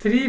3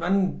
1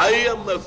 IMF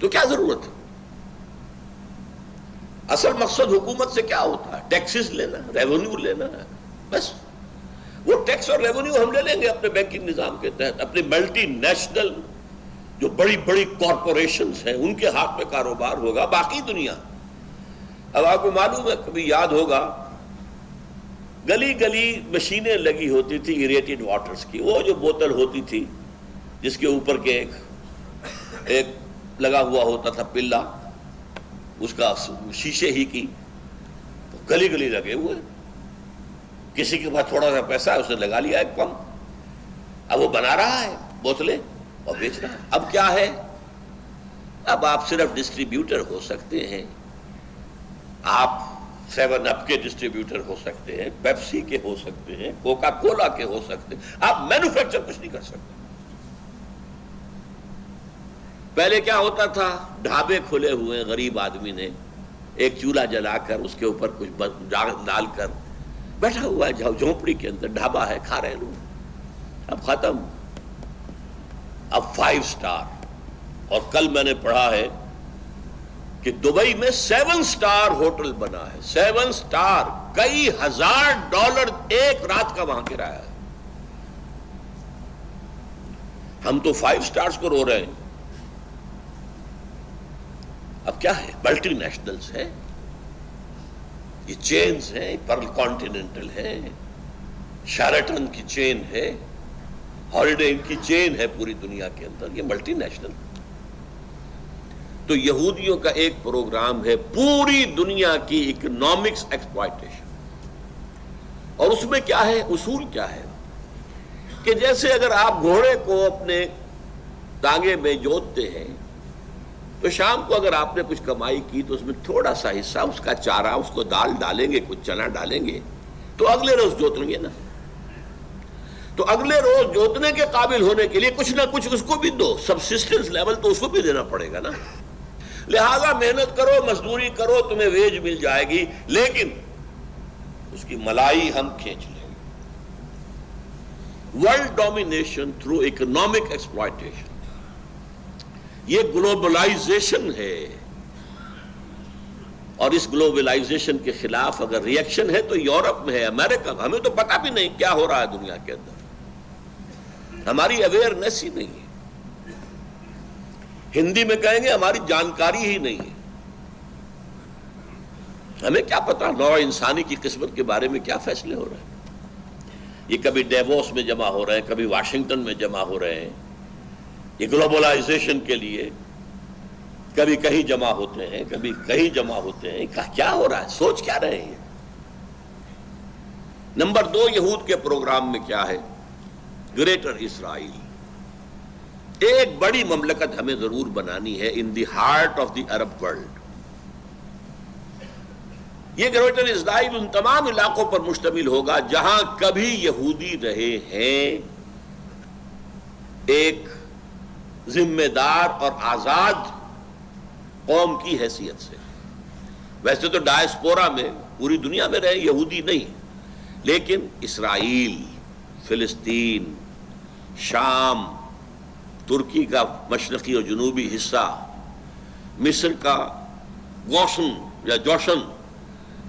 تو کیا ضرورت ہے؟ اصل مقصد حکومت سے کیا ہوتا ہے؟ ٹیکسز لینا، ریونیو لینا ہے، بس. وہ ٹیکس اور ریونیو ہم لے لیں گے اپنے بینکنگ نظام کے تحت. اپنے ملٹی نیشنل جو بڑی بڑی کارپوریشنز ہیں ان کے ہاتھ میں کاروبار ہوگا. باقی دنیا، اب آپ کو معلوم ہے، کبھی یاد ہوگا گلی گلی مشینیں لگی ہوتی تھی ایریٹڈ واٹرز کی. وہ جو بوتل ہوتی تھی جس کے اوپر کے ایک لگا ہوا ہوتا تھا پلہ، اس کا شیشے ہی کی، تو گلی گلی لگے ہوئے. کسی کے پاس تھوڑا سا پیسہ ہے، اس نے لگا لیا ایک پمپ. اب وہ بنا رہا ہے بوتلیں اور بیچ رہا ہے. اب کیا ہے؟ اب آپ صرف ڈسٹریبیوٹر ہو سکتے ہیں. آپ 7 اپ کے ڈسٹریبیوٹر ہو سکتے ہیں، پیپسی کے ہو سکتے ہیں، کوکا کولا کے ہو سکتے ہیں. آپ مینوفیکچر کچھ نہیں کر سکتے. پہلے کیا ہوتا تھا؟ ڈھابے کھلے ہوئے، غریب آدمی نے ایک چولہا جلا کر اس کے اوپر کچھ ڈال کر بیٹھا ہوا ہے جھونپڑی کے اندر، ڈھابا ہے، کھا رہے لوگ. اب ختم. اب 5 اسٹار. اور کل میں نے پڑھا ہے کہ دبئی میں 7 اسٹار ہوٹل بنا ہے. 7 اسٹار، کئی $1000 ایک رات کا وہاں کرایہ ہے. ہم تو 5 اسٹارز کو رو رہے ہیں. اب کیا ہے؟ ملٹی نیشنلز ہیں، یہ چینز ہیں، پرل کانٹیننٹل ہے، شیرٹن کی چین ہے، ہالیڈے ان کی چین ہے پوری دنیا کے اندر. یہ ملٹی نیشنل. تو یہودیوں کا ایک پروگرام ہے پوری دنیا کی اکنامکس ایکسپلائٹیشن. اور اس میں کیا ہے؟ اصول کیا ہے کہ جیسے اگر آپ گھوڑے کو اپنے ٹانگے میں جوتتے ہیں تو شام کو اگر آپ نے کچھ کمائی کی تو اس میں تھوڑا سا حصہ اس کا چارہ، اس کو دال ڈالیں گے، کچھ چنا ڈالیں گے، تو اگلے روز جوتیں گے نا. تو اگلے روز جوتنے کے قابل ہونے کے لیے کچھ نہ کچھ اس کو بھی دو. سبسسٹنس لیول تو اس کو بھی دینا پڑے گا نا. لہذا محنت کرو، مزدوری کرو، تمہیں ویج مل جائے گی، لیکن اس کی ملائی ہم کھینچ لیں گے. World domination through economic exploitation, یہ گلوبلائزیشن ہے. اور اس گلوبلائزیشن کے خلاف اگر ریئیکشن ہے تو یورپ میں ہے، امریکہ میں. ہمیں تو پتہ بھی نہیں کیا ہو رہا ہے دنیا کے اندر، ہماری اویئرنیس ہی نہیں ہے. ہندی میں کہیں گے ہماری جانکاری ہی نہیں ہے. ہمیں کیا پتا نوع انسانی کی قسمت کے بارے میں کیا فیصلے ہو رہے ہیں. یہ کبھی ڈیووس میں جمع ہو رہے ہیں، کبھی واشنگٹن میں جمع ہو رہے ہیں. یہ گلوبلائزیشن کے لیے کبھی کہیں جمع ہوتے ہیں، کبھی کہیں جمع ہوتے ہیں. کیا ہو رہا ہے؟ سوچ کیا رہے ہیں؟ نمبر 2، یہود کے پروگرام میں کیا ہے؟ Greater Israel. ایک بڑی مملکت ہمیں ضرور بنانی ہے in the heart of the Arab world. یہ گریٹر اسرائیل ان تمام علاقوں پر مشتمل ہوگا جہاں کبھی یہودی رہے ہیں، ایک ذمہ دار اور آزاد قوم کی حیثیت سے. ویسے تو ڈائسپورا میں پوری دنیا میں رہے یہودی نہیں، لیکن اسرائیل، فلسطین، شام، ترکی کا مشرقی اور جنوبی حصہ، مصر کا گوشن یا جوشن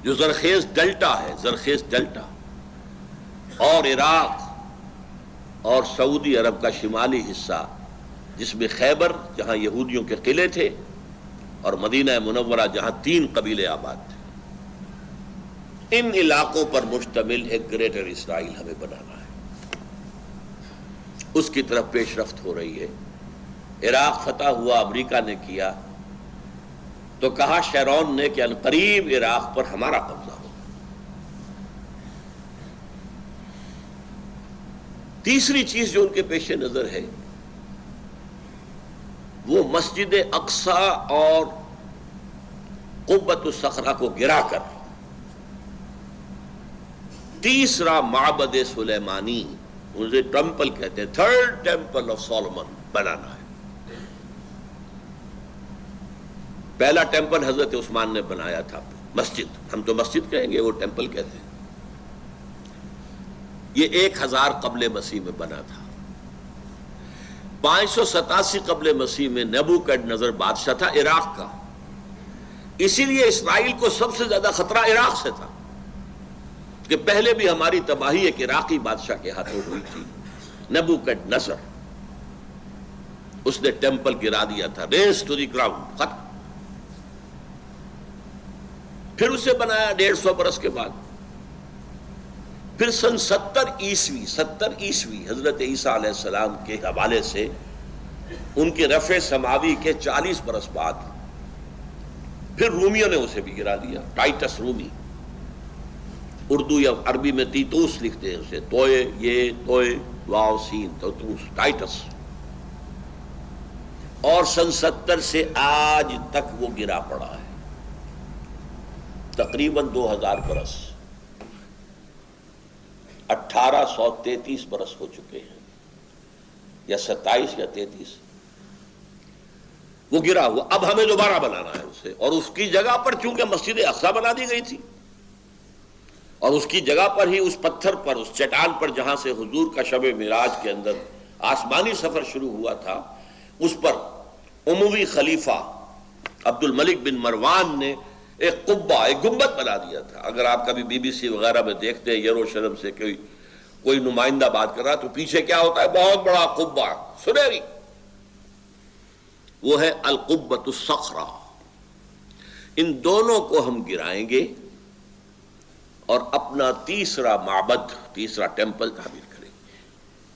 جو زرخیز ڈیلٹا ہے، زرخیز ڈیلٹا، اور عراق اور سعودی عرب کا شمالی حصہ جس میں خیبر جہاں یہودیوں کے قلعے تھے اور مدینہ منورہ جہاں 3 قبیلے آباد تھے. ان علاقوں پر مشتمل ایک گریٹر اسرائیل ہمیں بنانا ہے. اس کی طرف پیش رفت ہو رہی ہے. عراق فتح ہوا، امریکہ نے کیا تو کہا شیرون نے کہ عنقریب عراق پر ہمارا قبضہ ہو. تیسری چیز جو ان کے پیش نظر ہے وہ مسجد اقصی اور قبۃ الصخرہ کو گرا کر تیسرا معبد سلیمانی، اسے ٹیمپل کہتے ہیں، 3rd ٹیمپل آف سولومن بنانا ہے. پہلا ٹیمپل حضرت عثمان نے بنایا تھا، مسجد، ہم تو مسجد کہیں گے، وہ ٹیمپل کہتے ہیں. یہ 1000 قبل مسیح میں بنا تھا. 587 قبل مسیح میں نیبوکڈنیزر بادشاہ تھا عراق کا. اسی لیے اسرائیل کو سب سے زیادہ خطرہ عراق سے تھا کہ پہلے بھی ہماری تباہی ایک عراقی بادشاہ کے ہاتھوں ہوئی تھی، نیبوکڈنیزر. اس نے ٹیمپل گرا دیا تھا، ریز ٹو دی گراؤنڈ، ختم. پھر اسے بنایا 150 برس کے بعد. پھر سن 70 عیسوی حضرت عیسیٰ علیہ السلام کے حوالے سے ان کے رفع سماوی کے 40 برس بعد پھر رومیوں نے اسے بھی گرا دیا. ٹائٹس رومی، اردو یا عربی میں تیتوس لکھتے ہیں اسے، توئے واو سین تیتوس، ٹائٹس. اور سن 70 سے آج تک وہ گرا پڑا ہے، تقریباً 2000 برس. 1833 برس ہو چکے ہیں، یا 27 یا 33. وہ گرا ہوا. اب ہمیں دوبارہ بنانا ہے اسے، اور اس کی جگہ پر چونکہ مسجد اقصی بنا دی گئی تھی، اور اس کی جگہ پر ہی اس پتھر پر، اس چٹان پر جہاں سے حضور کا شب معراج کے اندر آسمانی سفر شروع ہوا تھا، اس پر اموی خلیفہ عبد الملک بن مروان نے ایک قبہ، ایک گنبد بنا دیا تھا. اگر آپ کبھی BBC وغیرہ میں دیکھتے ہیں یروشلم سے کوئی نمائندہ بات کر رہا تو پیچھے کیا ہوتا ہے؟ بہت بڑا قبہ سنہری. وہ ہے القبۃ الصخرہ. ان دونوں کو ہم گرائیں گے اور اپنا تیسرا معبد، تیسرا ٹیمپل تعمیر کریں گے.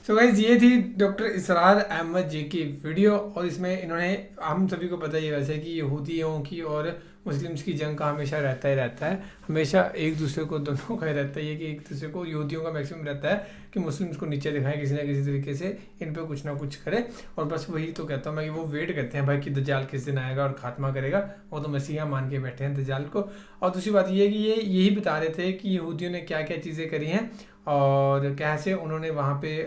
سو گائز یہ تھی ڈاکٹر اسرار احمد جی کی ویڈیو، اور اس میں انہوں نے، ہم سبھی کو پتہ ہے ویسے کہ یہودیوں کی اور مسلمس کی جنگ کا ہمیشہ رہتا ہے، ہمیشہ ایک دوسرے کو، دونوں کا رہتا ہے کہ ایک دوسرے کو، یہودیوں کا میکسیمم رہتا ہے کہ مسلمس کو نیچے دکھائیں کسی نہ کسی طریقے سے، ان پہ کچھ نہ کچھ کرے. اور بس وہی تو کہتا ہوں میں کہ وہ ویٹ کرتے ہیں بھائی کہ دجال کس دن آئے گا اور خاتمہ کرے گا. وہ تو مسیحا مان کے بیٹھے ہیں دجال کو. اور دوسری بات یہ ہے کہ یہ یہی بتا رہے تھے کہ یہودیوں نے کیا کیا چیزیں کری ہیں اور کیسے انہوں نے وہاں پہ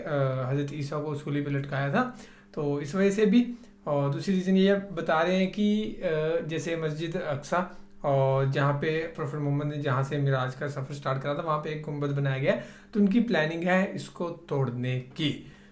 حضرت عیسیٰ کو سولی پہ لٹکایا تھا. تو اس وجہ سے بھی. اور دوسری ریزن یہ بتا رہے ہیں کہ جیسے مسجد اقصی اور جہاں پہ پروفیٹ محمد نے جہاں سے معراج کا سفر سٹارٹ کرا تھا وہاں پہ ایک گنبد بنایا گیا ہے، تو ان کی پلاننگ ہے اس کو توڑنے کی.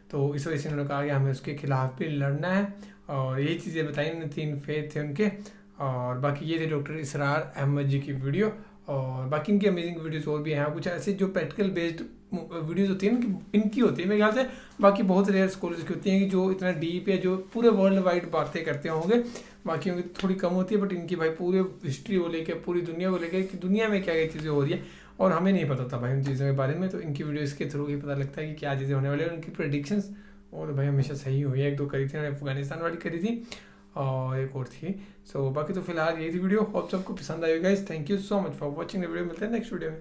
تو اس وجہ سے انہوں نے کہا کہ ہمیں اس کے خلاف بھی لڑنا ہے. اور یہی چیزیں بتائیں، انہوں نے 3 فیتھ تھے ان کے. اور باقی یہ تھے ڈاکٹر اسرار احمد جی کی ویڈیو. اور باقی ان کی امیزنگ ویڈیوز اور بھی ہیں، کچھ ایسے جو پریکٹیکل بیسڈ ویڈیوز ہوتی ہیں ان کی ہوتی ہے میرے خیال سے. باقی بہت ریئر اسکالرز کی ہوتی ہیں کہ جو اتنا ڈیپ ہے، جو پورے ورلڈ وائڈ باتیں کرتے ہوں گے. باقیوں کی تھوڑی کم ہوتی ہے، بٹ ان کی بھائی پورے ہسٹری کو لے کے، پوری دنیا کو لے کے کہ دنیا میں کیا کیا چیزیں ہو رہی ہیں اور ہمیں نہیں پتہ تھا بھائی ان چیزوں کے بارے میں. تو ان کی ویڈیوز کے تھرو ہی پتہ لگتا ہے کہ کیا چیزیں ہونے والی ہیں. ان کی پریڈکشنز اور بھائی ہمیشہ صحیح ہوئی ہے. 1-2 کری تھی، انہوں نے افغانستان والی کری تھی اور ایک اور تھی. سو باقی تو فی الحال یہی تھی ویڈیو. ہوپ سب کو پسند آئی guys. Thank you so much for watching the video. ملتے ہیں نیکسٹ ویڈیو میں.